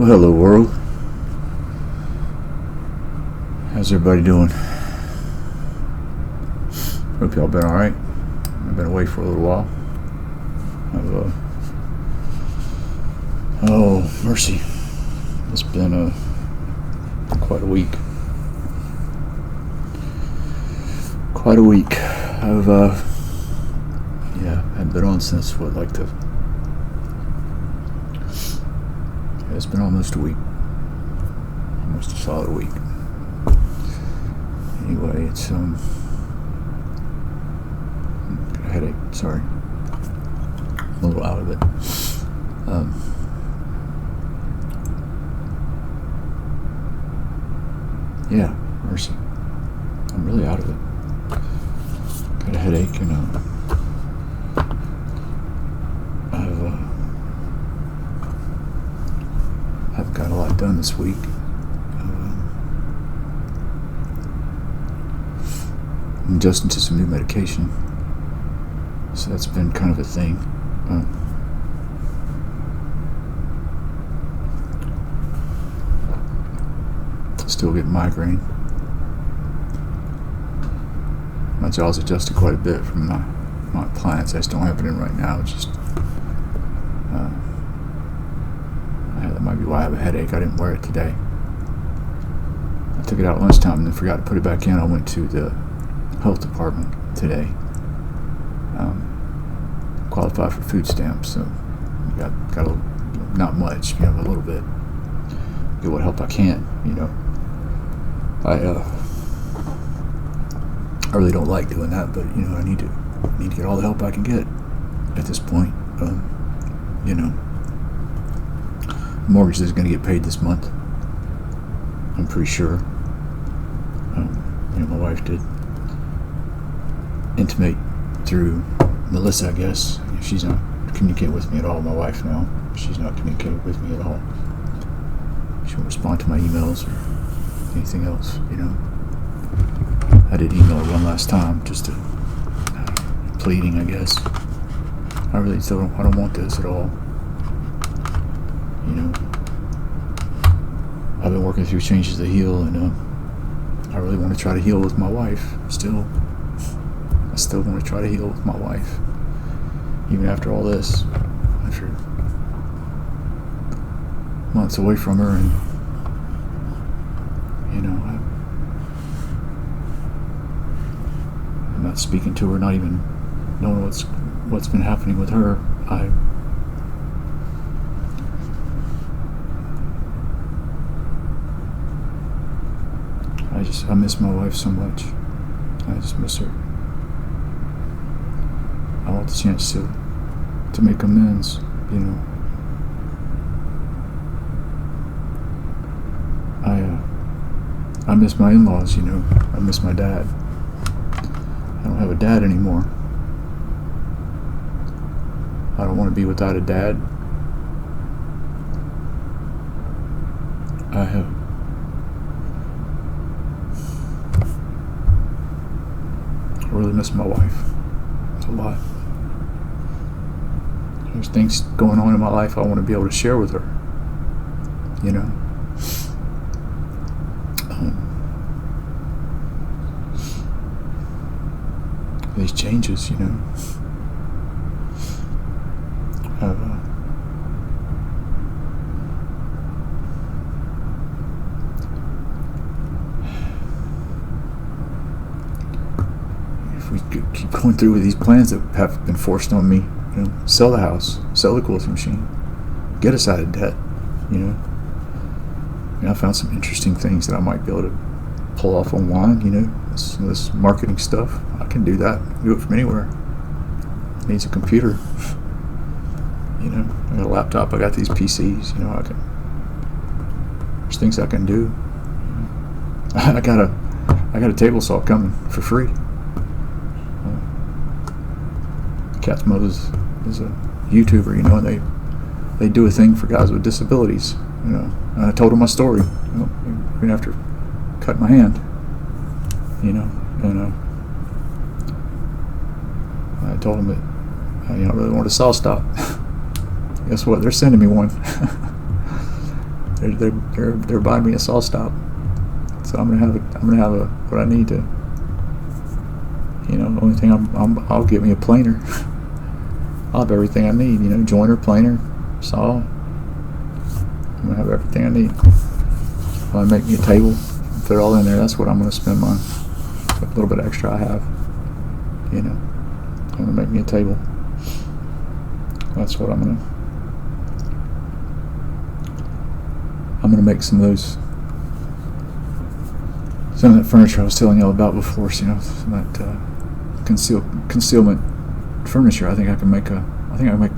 Well, hello world. How's everybody doing? Hope y'all been alright. I've been away for a little while. Oh, mercy. It's been quite a week. I've been on since it's been almost a week. Almost a solid week. Anyway, it's got a headache, sorry. I'm a little out of it. Yeah, mercy. I'm really out of it. Got a headache and I've got a lot done this week. I'm adjusting to some new medication, so that's been kind of a thing. Still get migraine. My jaw's adjusted quite a bit from my appliance. I just don't have it in right now. It's just that might be why I have a headache. I didn't wear it today. I took it out at lunchtime and then forgot to put it back in. I went to the health department today. Qualified for food stamps, so got a, not much, a little bit. Get what help I can, I really don't like doing that, but I need to get all the help I can get at this point. Mortgage is going to get paid this month. I'm pretty sure. My wife did intimate through Melissa, I guess. She's not communicating with me at all. My wife now. She's not communicating with me at all. She won't respond to my emails or anything else, I did email her one last time, just to pleading, I guess. I really don't want this at all. I've been working through Changes to Heal, and I really want to try to heal with my wife. I still want to try to heal with my wife, even after all this, after months away from her, and I'm not speaking to her, not even knowing what's been happening with her. I miss my wife so much. I just miss her. I want the chance to make amends, I miss my in-laws, I miss my dad. I don't have a dad anymore. I don't want to be without a dad. I really miss my wife a lot. There's things going on in my life I want to be able to share with her, these changes, if we keep going through with these plans that have been forced on me, sell the house, sell the quilting machine, get us out of debt, I found some interesting things that I might be able to pull off online, this marketing stuff. I can do that. Do it from anywhere. It needs a computer. I got a laptop. I got these PCs. There's things I can do. I got a table saw coming for free. Cat's Moses is a YouTuber, and they do a thing for guys with disabilities. And I told him my story. Even after cut my hand, and I told him that I really want a saw stop. Guess what? They're sending me one. they're buying me a saw stop, so I'm gonna have what I need to. You know, the only thing I'll get me a planer. I'll have everything I need. You know, joiner, planer, saw. I'm gonna have everything I need. If I make me a table, put it all in there. That's what I'm gonna spend my little bit extra I have. You know, I'm gonna make me a table. That's what I'm gonna make some of those. Some of that furniture I was telling y'all about before. You know, some of that concealment furniture. I think I can make a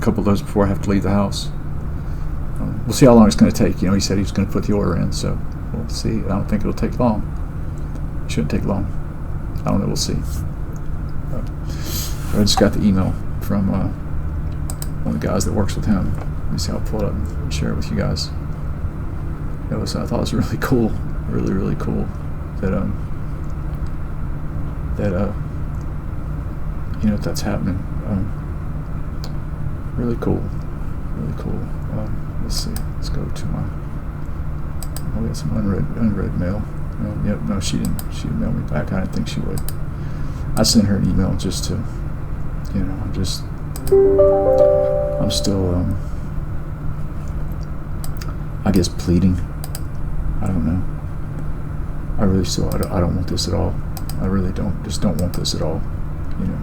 couple of those before I have to leave the house. We'll see how long it's going to take. You know, he said he was going to put the order in, so we'll see. I don't think it'll take long. It shouldn't take long. I don't know. We'll see. I just got the email from one of the guys that works with him. Let me see. I'll pull it up and share it with you guys. I thought it was really cool, really cool that you know, that's happening. Really cool. Let's see. Let's go to my. We got some unread mail. Yep. No, she didn't mail me back. I didn't think she would. I sent her an email just to, you know, I'm still, I guess, pleading. I don't know. I really still, I don't want this at all. I really don't want this at all. You know.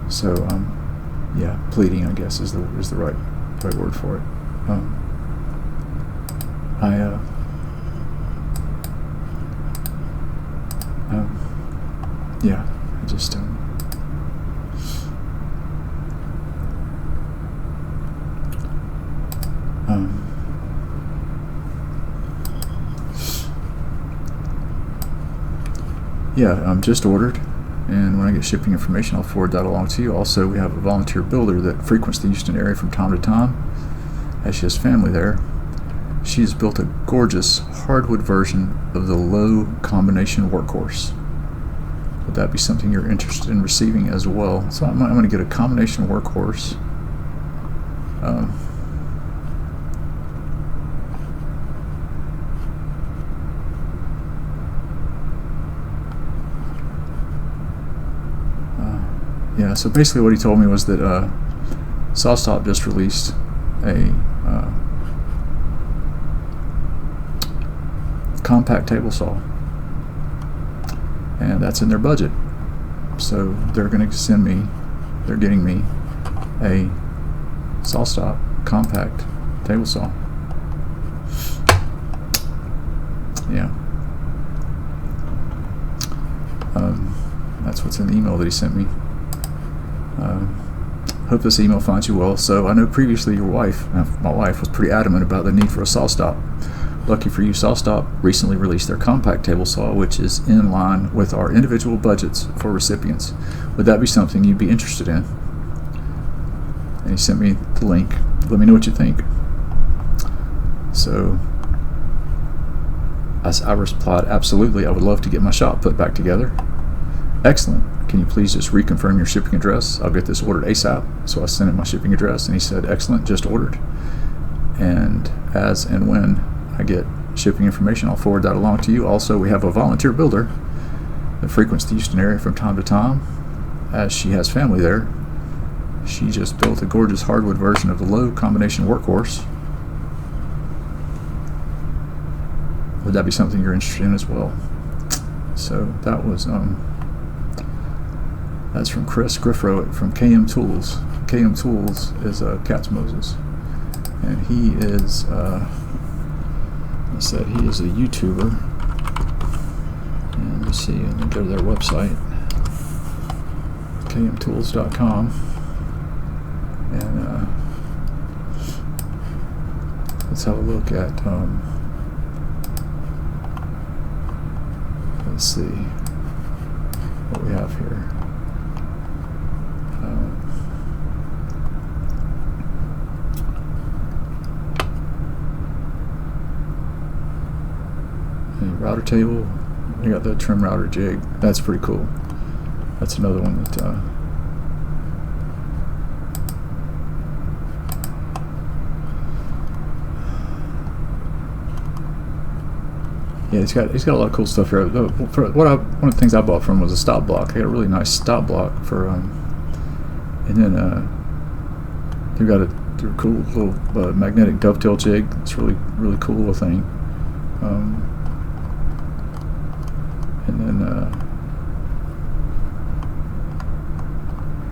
So, yeah, pleading, I guess, is the right word for it. Yeah, I just just ordered, and when I get shipping information, I'll forward that along to you. Also, we have a volunteer builder that frequents the Houston area from time to time, as she has family there. She has built a gorgeous hardwood version of the low combination workhorse. Would that be something you're interested in receiving as well? So I'm going to get a combination workhorse. Yeah, so basically what he told me was that SawStop just released a compact table saw, and that's in their budget. So they're going to they're getting me a SawStop compact table saw. Yeah. That's what's in the email that he sent me. Hope this email finds you well. So I know previously my wife was pretty adamant about the need for a SawStop. Lucky for you, SawStop recently released their compact table saw, which is in line with our individual budgets for recipients. Would that be something you'd be interested in? And he sent me the link. Let me know what you think. So I replied, absolutely, I would love to get my shop put back together. Excellent. Can you please just reconfirm your shipping address? I'll get this ordered ASAP. So I sent him my shipping address, and he said, excellent, just ordered. And as and when I get shipping information, I'll forward that along to you. Also, we have a volunteer builder that frequents the Houston area from time to time, as she has family there. She just built a gorgeous hardwood version of the low combination workhorse. Would that be something you're interested in as well? So that was that's from Chris Griffrow from KM Tools. KM Tools is Katz Moses, and he is he said he is a YouTuber. And let me see, let me go to their website, kmtools.com, and let's have a look at let's see what we have here. Router table. We got the trim router jig. That's pretty cool. That's another one that Yeah, he's got a lot of cool stuff here. One of the things I bought from him was a stop block. I got a really nice stop block for and then they've got a cool little magnetic dovetail jig. It's really cool little thing. And then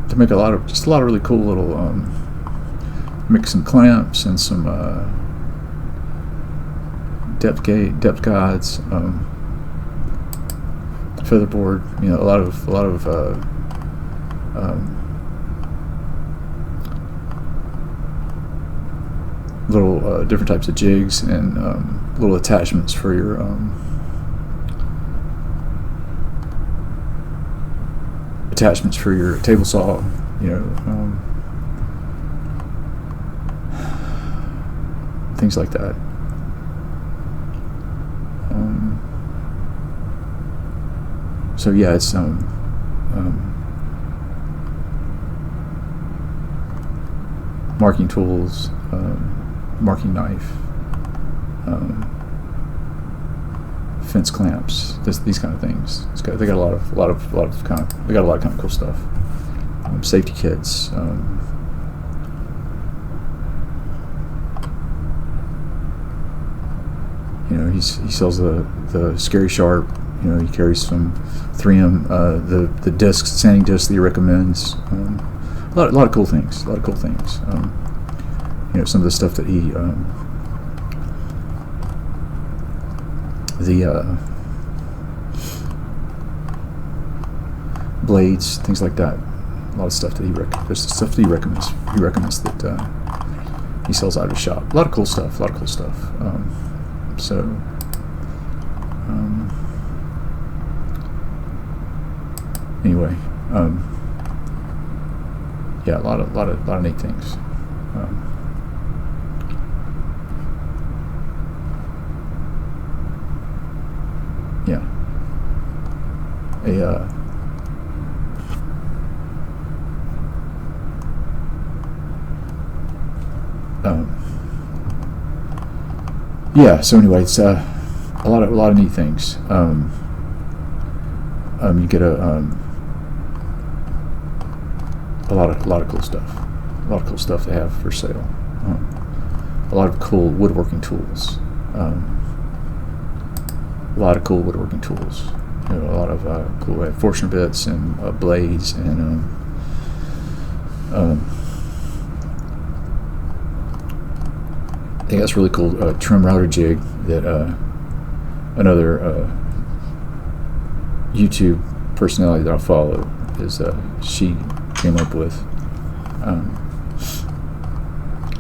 to make a lot of really cool little make some clamps and some depth guides, featherboard. You know, a lot of little different types of jigs and little attachments for your table saw. You know, things like that. So yeah, it's marking tools, marking knife, fence clamps, these kind of things. They got a lot of kind of cool stuff. Safety kits. You know, he sells the Scary Sharp. You know, he carries some 3M, the discs, sanding discs that he recommends. A lot of cool things. You know, some of the stuff that he the blades, things like that. A lot of stuff that he recommends. He recommends that he sells out of his shop. A lot of cool stuff. Anyway, yeah, a lot of neat things. Yeah, yeah. So anyway, it's a lot of neat things. You get a lot of cool stuff. A lot of cool stuff they have for sale. A lot of cool woodworking tools. A lot of cool woodworking tools. You know, a lot of cool Forstner bits and blades and I think that's really cool. Trim router jig that another YouTube personality that I follow is she came up with,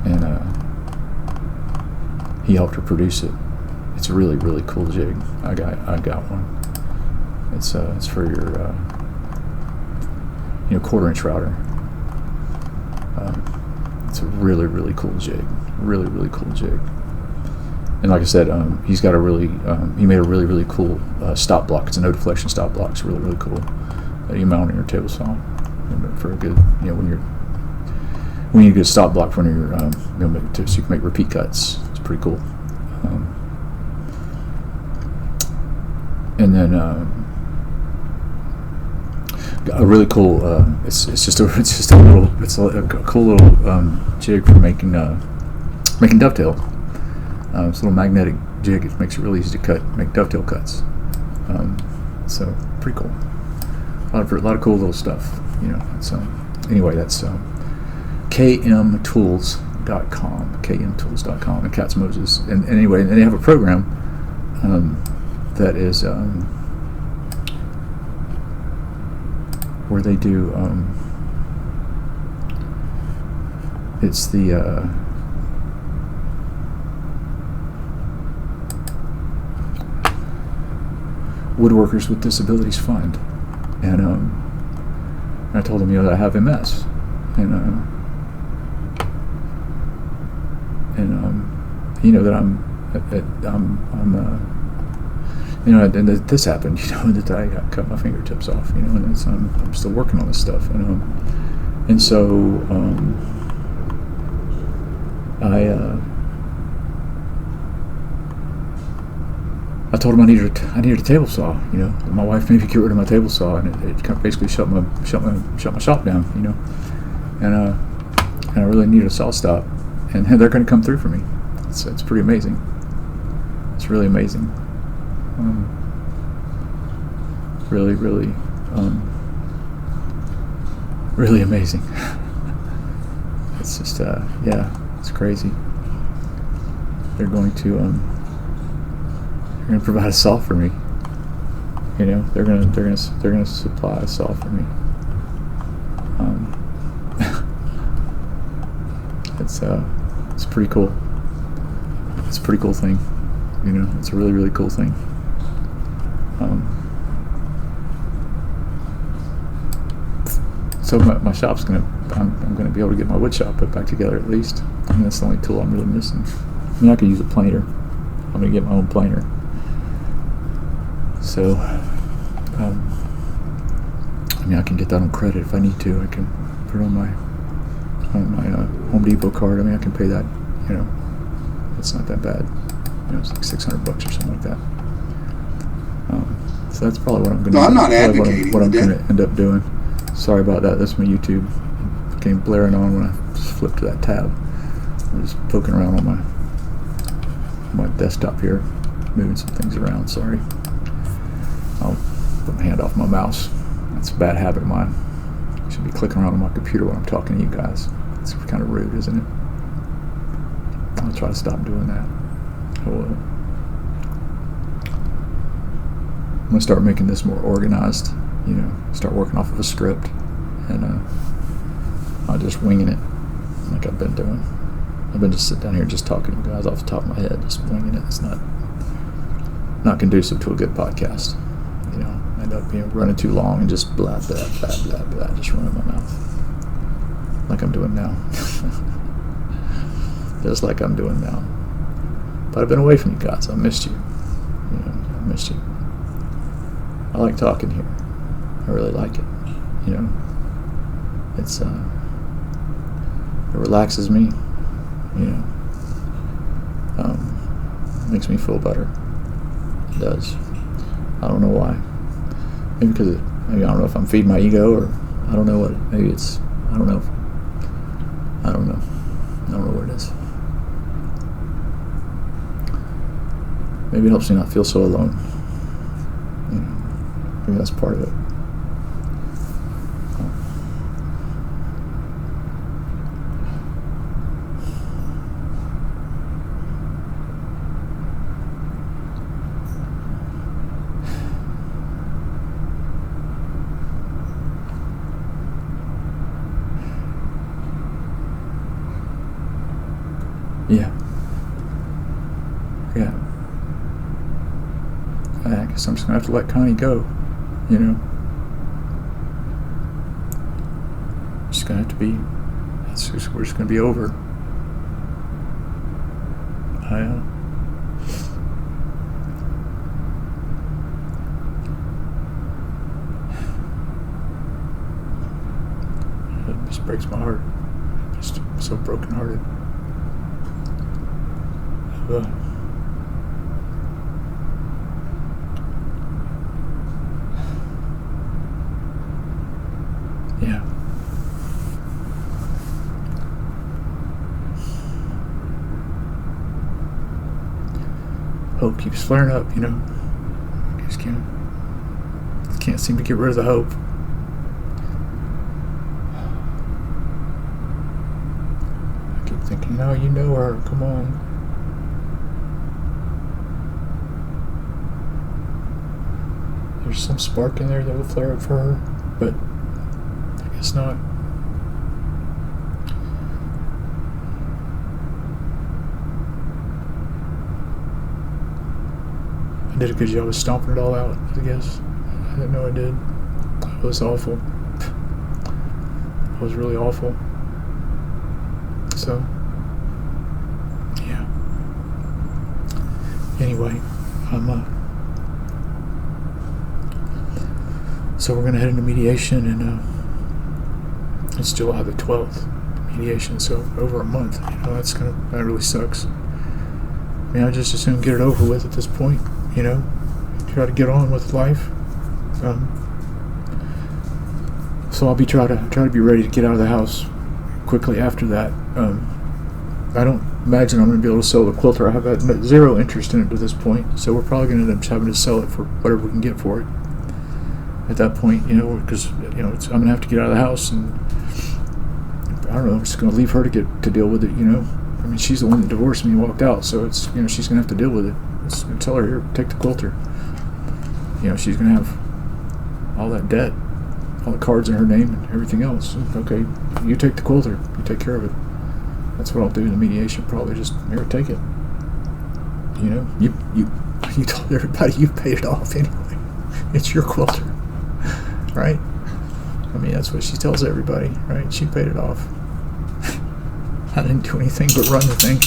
and he helped her produce it. It's a really cool jig. I got one. It's for your 1/4-inch router. It's a really cool jig. Really cool jig. And like I said, he's got he made a really cool stop block. It's a no deflection stop block. It's really cool. You mount on your table saw for a good, when you get a stop block for your, so you can make repeat cuts. It's pretty cool. And then a really cool. It's a cool little jig for making dovetail. It's a little magnetic jig. It makes it really easy to make dovetail cuts. So pretty cool. A lot of cool little stuff. So anyway, that's kmtools.com, and Katz Moses. And anyway, and they have a program that is where they do. It's the Woodworkers with Disabilities Fund, and I told them that I have MS, and that and that this happened, that I cut my fingertips off, and I'm still working on this stuff, and so I told him I needed a table saw. My wife made me get rid of my table saw, and it kind of basically shut my shop down. And I really needed a saw stop, and they're going to come through for me. It's pretty amazing. It's really amazing. Really, really, really amazing. It's just, it's crazy. They're going to provide a saw for me. They're gonna supply a saw for me. It's pretty cool. It's a pretty cool thing. It's a really, really cool thing. So my shop's I'm gonna be able to get my wood shop put back together at least. That's the only tool I'm really missing. I could use a planer. I'm gonna get my own planer. So, I can get that on credit if I need to. I can put it on my Home Depot card. I can pay that. It's not that bad. It's like $600 or something like that. So that's probably what I'm gonna. No, I'm not advocating. What I'm gonna end up doing. Sorry about that. That's my YouTube. It came blaring on when I just flipped to that tab. I'm just poking around on my desktop here, moving some things around. Sorry. I'll put my hand off my mouse. That's a bad habit of mine. I should be clicking around on my computer when I'm talking to you guys. It's kind of rude, isn't it? I'll try to stop doing that. I will. I'm going to start making this more organized. Start working off of a script, and I'm just winging it like I've been doing. I've been just sitting down here just talking to you guys off the top of my head, just winging it. It's not conducive to a good podcast. I end up running too long and just blah, blah, blah, blah, blah, just running my mouth. Like I'm doing now. Just like I'm doing now. But I've been away from you guys. I missed you. I missed you. I like talking here. I really like it. It's it relaxes me. Makes me feel better. It does. I don't know why. Maybe because I don't know if I'm feeding my ego, or I don't know what. Maybe it's. I don't know. I don't know what it is. Maybe it helps me not feel so alone. Maybe that's part of it. Yeah. I guess I'm just gonna have to let Connie go. Just gonna have to be. We're just gonna be over. It just breaks my heart. Just so brokenhearted. Yeah. Hope keeps flaring up, I just can't seem to get rid of the hope. I keep thinking, no, you know her, come on. There's some spark in there that will flare up for her, but I guess not. I did a good job of stomping it all out, I guess. I didn't know I did. It was awful. It was really awful. So, yeah. Anyway, so we're gonna head into mediation, and it's July the 12th, mediation. So over a month. That really sucks. I just assume get it over with at this point. you know, try to get on with life. So I'll be try to be ready to get out of the house quickly after that. I don't imagine I'm going to be able to sell the quilter. I have had zero interest in it to this point, so we're probably going to end up having to sell it for whatever we can get for it at that point, you know, because, you know, I'm going to have to get out of the house, and I don't know, I'm just going to leave her to deal with it, you know. I mean, she's the one that divorced me and walked out, so it's, you know, she's going to have to deal with it. Just tell her, here, take the quilter. You know, she's going to have all that debt, all the cards in her name and everything else. Okay, you take the quilter, you take care of it. That's what I'll do in the mediation. Probably just, here, take it. You know, you told everybody you paid it off anyway. It's your quilter, right? I mean, that's what she tells everybody, right? She paid it off. I didn't do anything but run the thing.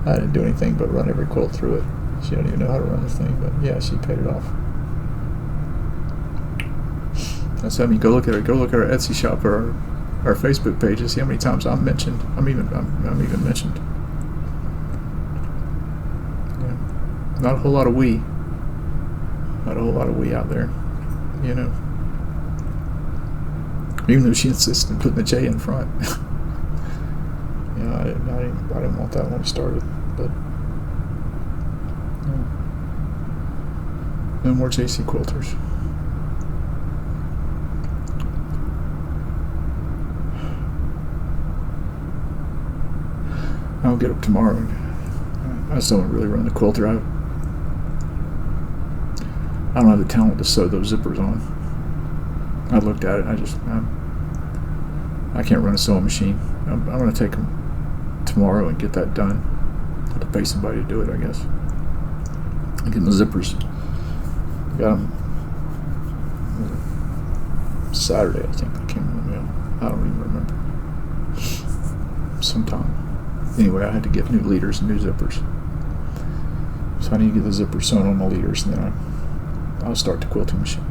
I didn't do anything but run every quilt through it. She don't even know how to run the thing, but yeah, she paid it off. That's, I mean, go look at our Etsy shop or our Facebook page and see how many times I'm mentioned. I'm even mentioned. Yeah. Not a whole lot of we. Not a whole lot of we out there, you know. Even though she insisted on putting the J in front. I didn't want that when we started, but no more JC quilters. I'll get up tomorrow. I just don't really run the quilter. I don't have the talent to sew those zippers on. I looked at it. I can't run a sewing machine. I'm going to take them tomorrow and get that done. I have to pay somebody to do it, I guess. I get my zippers. Got them Saturday, I think. They came in the mail. I don't even remember. Sometime. Anyway, I had to get new leaders and new zippers. So I need to get the zippers sewn on my leaders, and then I'll start the quilting machine.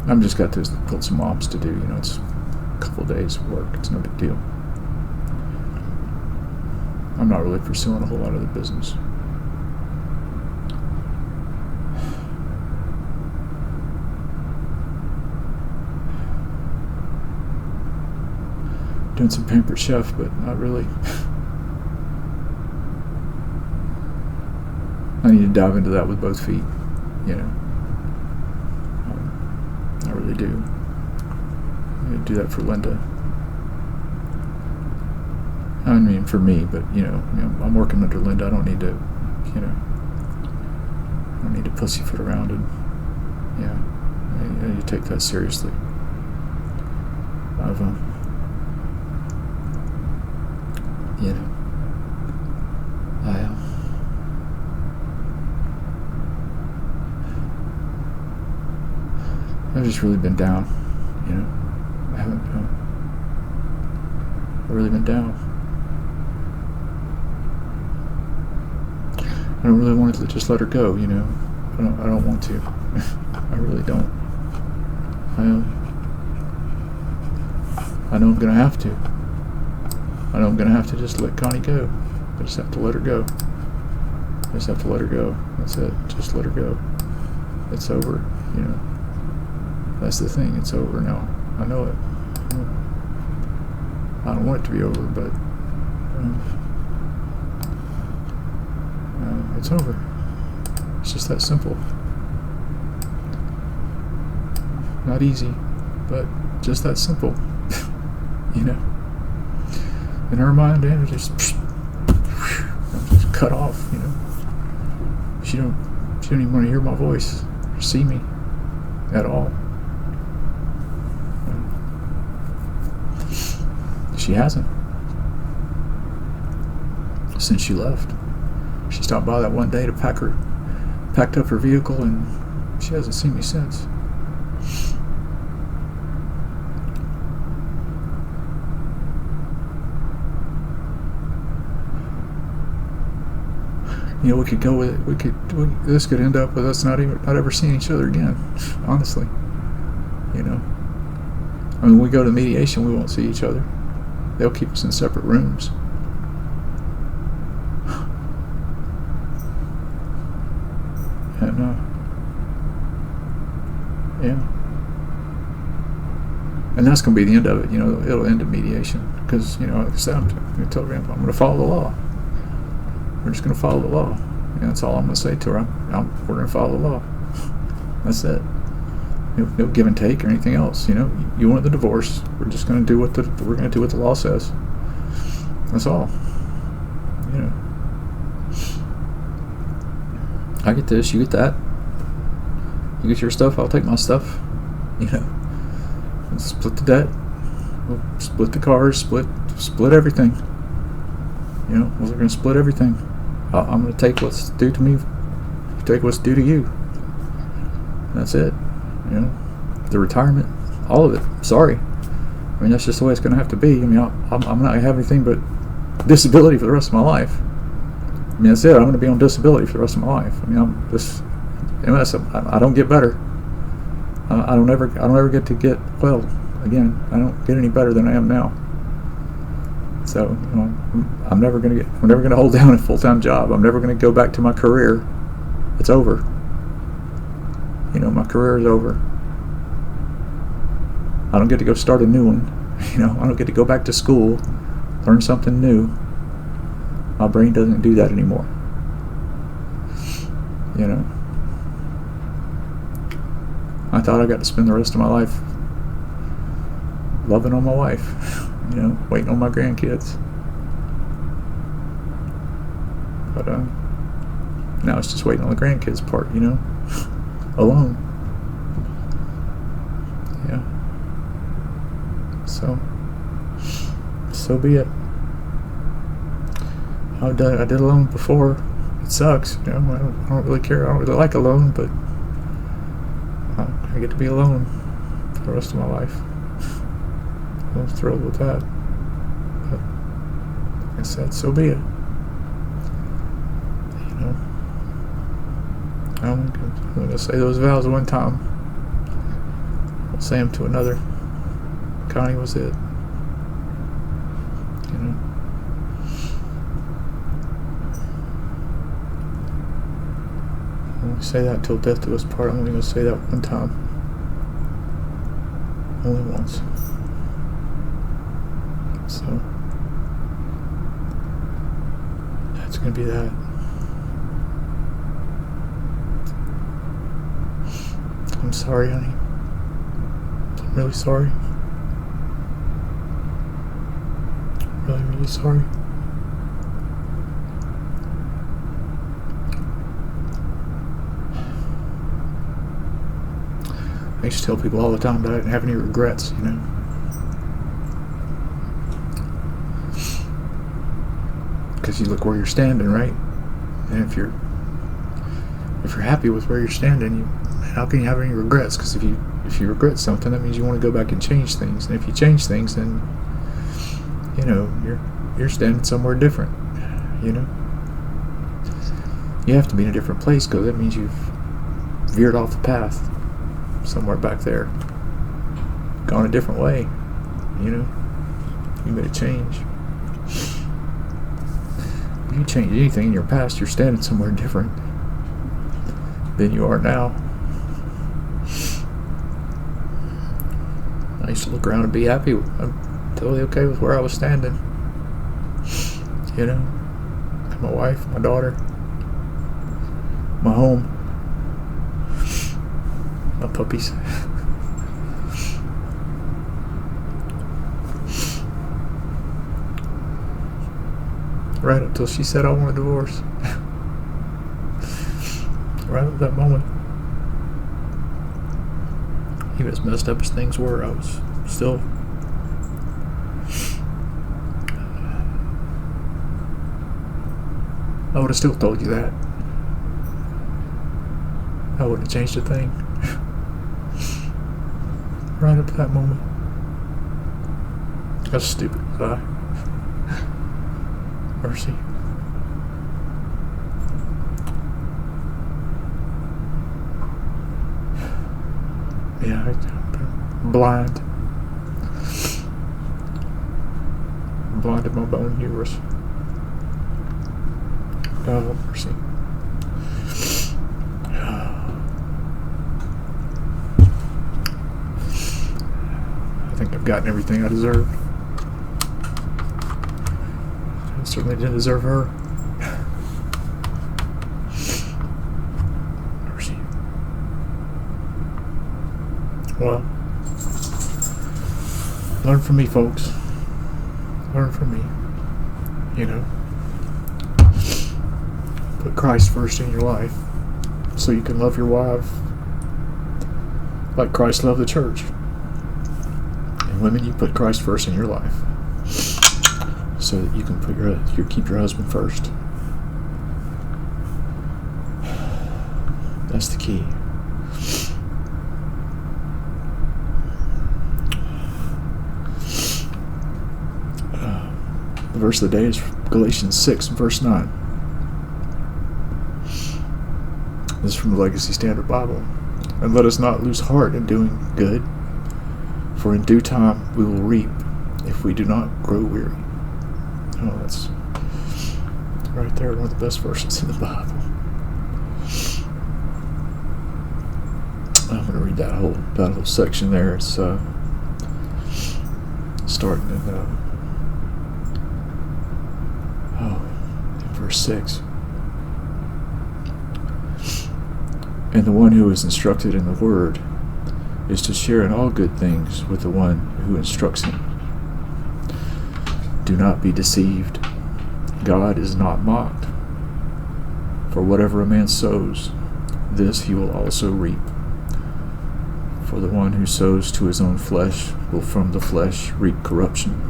I've just got to quilt some mobs to do. You know, it's a couple of days of work. It's no big deal. I'm not really pursuing a whole lot of the business. Doing some Pampered Chef, but not really. I need to dive into that with both feet, you know. I really do. I'm going to do that for Linda. I mean, for me, but, you know, I'm working under Linda. I don't need to, you know, I don't need to pussyfoot around, and, yeah, I need to take that seriously. I've, you know, I've just really been down, you know. I've really been down. I don't really want to just let her go, you know. I don't want to. I really don't. I know I'm gonna have to. I know I'm gonna have to just let Connie go. I just have to let her go. I just have to let her go. That's it. Just let her go. It's over, you know. That's the thing. It's over now. I know it. I don't want it to be over, but it's over. It's just that simple. Not easy, but just that simple. You know. In her mind, I'm just cut off. You know. She don't even want to hear my voice or see me at all. She hasn't. Since she left. She stopped by that one day to packed up her vehicle, and she hasn't seen me since. You know, we could go with it. This could end up with us not ever seeing each other again. Honestly, you know. I mean, when we go to mediation, we won't see each other. They'll keep us in separate rooms. And, yeah. And that's going to be the end of it. It'll end in mediation. Because, like I said, I'm going to tell Grandpa, I'm going to follow the law. We're just going to follow the law. That's all I'm going to say to her. We're going to follow the law. That's it. No give and take or anything else. You want the divorce. We're just going to do what the law says. That's all. I get this, you get that. You get your stuff, I'll take my stuff. Let's split the debt. We'll split the cars. Split everything. We're going to split everything. I'm going to take what's due to me. You take what's due to you. That's it. The retirement, all of it. Sorry. That's just the way it's going to have to be. I'm not going to have anything but disability for the rest of my life. That's it. I'm going to be on disability for the rest of my life. I don't get better. I don't ever get to get well again. I don't get any better than I am now. So I'm never going to hold down a full-time job. I'm never going to go back to my career. It's over. My career is over. I don't get to go start a new one. I don't get to go back to school, learn something new. My brain doesn't do that anymore. I thought I got to spend the rest of my life loving on my wife, waiting on my grandkids. But now it's just waiting on the grandkids part, alone. Yeah. So be it. I did alone before. It sucks, I don't really care. I don't really like alone, but I get to be alone for the rest of my life. I'm thrilled with that. But like I said, so be it. I'm going to say those vows one time. I'll say them to another. Connie was it. I say that till death do us part. I'm only going to say that one time. Only once. So that's going to be that. I'm sorry, honey. I'm really sorry. Really, really sorry. I used to tell people all the time that I didn't have any regrets, Because you look where you're standing, right? And if you're happy with where you're standing, how can you have any regrets? Because if you regret something, that means you want to go back and change things. And if you change things, then you're standing somewhere different. You have to be in a different place because that means you've veered off the path. Somewhere back there, gone a different way. You made a change. If you change anything in your past, you're standing somewhere different than you are now. I used to look around and be happy. I'm totally okay with where I was standing. My wife, my daughter, my home, my puppies. Right up till she said I want a divorce. Right up that moment. Even as messed up as things were, I was still I would have still told you that. I wouldn't have changed a thing. Right up to that moment. That's stupid. Mercy. Yeah, I'm blind. I'm blind to my bone humerus. Oh, mercy. think I've gotten everything I deserved. I certainly didn't deserve her. Mercy. Well, learn from me, folks. Learn from me. You know, put Christ first in your life so you can love your wife like Christ loved the church. And women, you put Christ first in your life so that you can keep your husband first. That's the key. The verse of the day is Galatians 6, verse 9. This is from the Legacy Standard Bible. And let us not lose heart in doing good, for in due time we will reap if we do not grow weary. Oh, that's right there, one of the best verses in the Bible. I'm going to read that whole section there. It's starting in verse 6. And the one who is instructed in the word is to share in all good things with the one who instructs him. Do not be deceived. God is not mocked. For whatever a man sows, this he will also reap. For the one who sows to his own flesh will from the flesh reap corruption,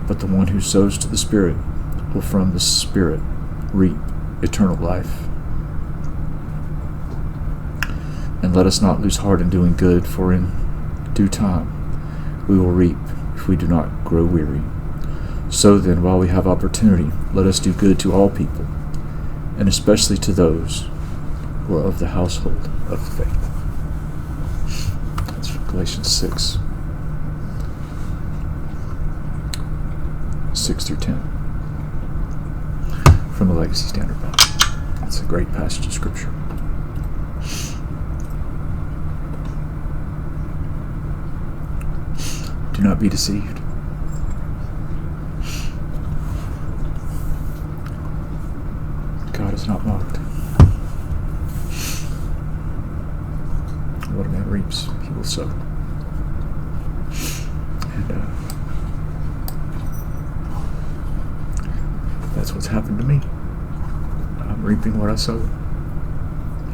but the one who sows to the Spirit will from the Spirit reap eternal life. And let us not lose heart in doing good, for in due time we will reap if we do not grow weary. So then, while we have opportunity, let us do good to all people, and especially to those who are of the household of faith. That's from Galatians 6 through 10. From the Legacy Standard Bible. It's a great passage of Scripture. Do not be deceived. God is not mocked. What a man reaps, he will sow. And that's what's happened to me. I'm reaping what I sowed.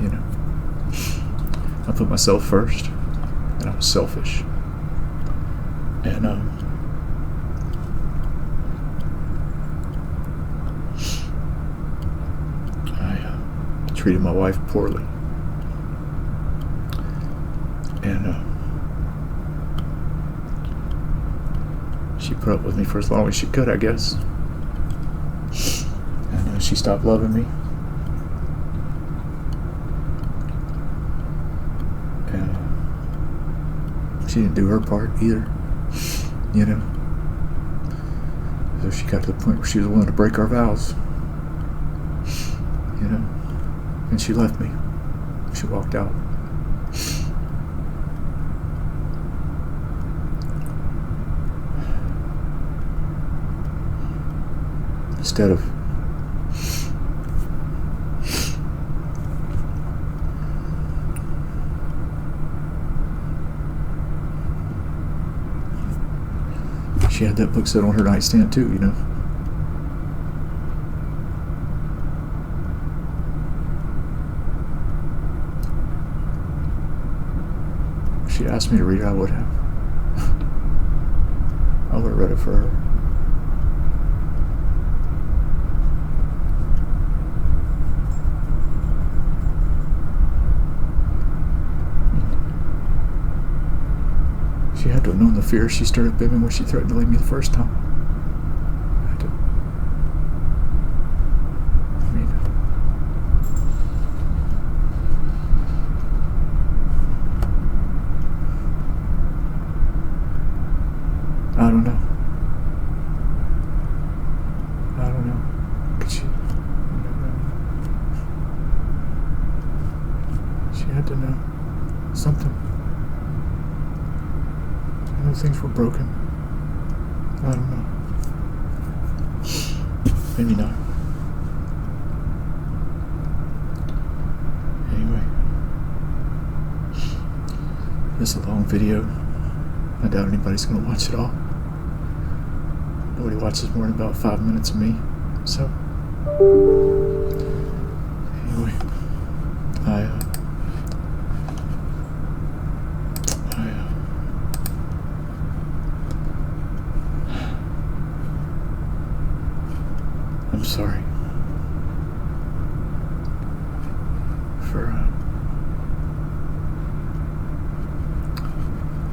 You know, I put myself first, and I was selfish. And I treated my wife poorly. And she put up with me for as long as she could, I guess. And she stopped loving me. And she didn't do her part either. You know, so she got to the point where she was willing to break our vows, you know, and she left me. She walked out. Instead of she had that book set on her nightstand too, you know. If she asked me to read it, I would have. I would have read it for her. She had to have known the fear she stirred up in me when she threatened to leave me the first time. I don't know. Could she? She had to know something. I know things Maybe not. Anyway, it's a long video. I doubt anybody's going to watch it all. Nobody watches more than about 5 minutes of me. So, anyway, I'm sorry for,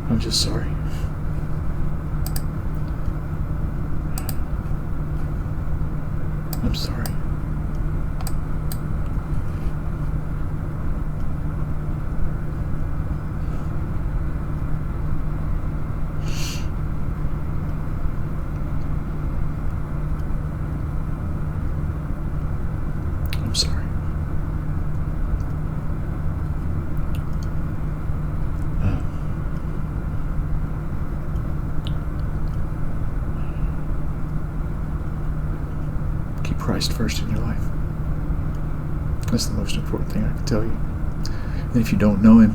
I'm just sorry. I'm sorry. I'm sorry. Keep Christ first in your life. That's the most important thing I can tell you. And if you don't know Him,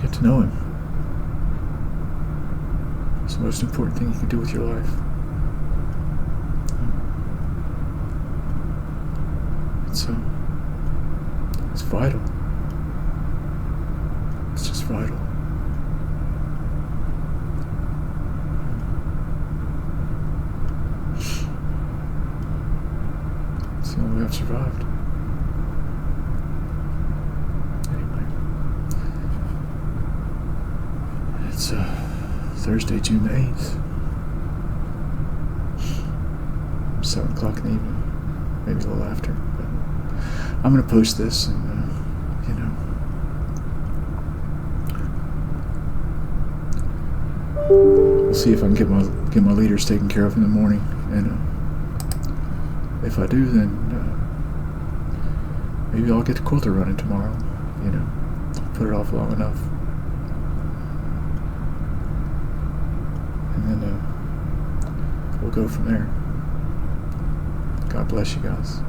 get to know Him. It's the most important thing you can do with your life. It's vital. It's just vital. It's the only way I've survived. Anyway, it's Thursday, June 8th. 7 o'clock in the evening, maybe a little after. But I'm going to post this, and we'll see if I can get my leaders taken care of in the morning. And if I do, then maybe I'll get the quilter running tomorrow. Put it off long enough, and then we'll go from there. God bless you guys.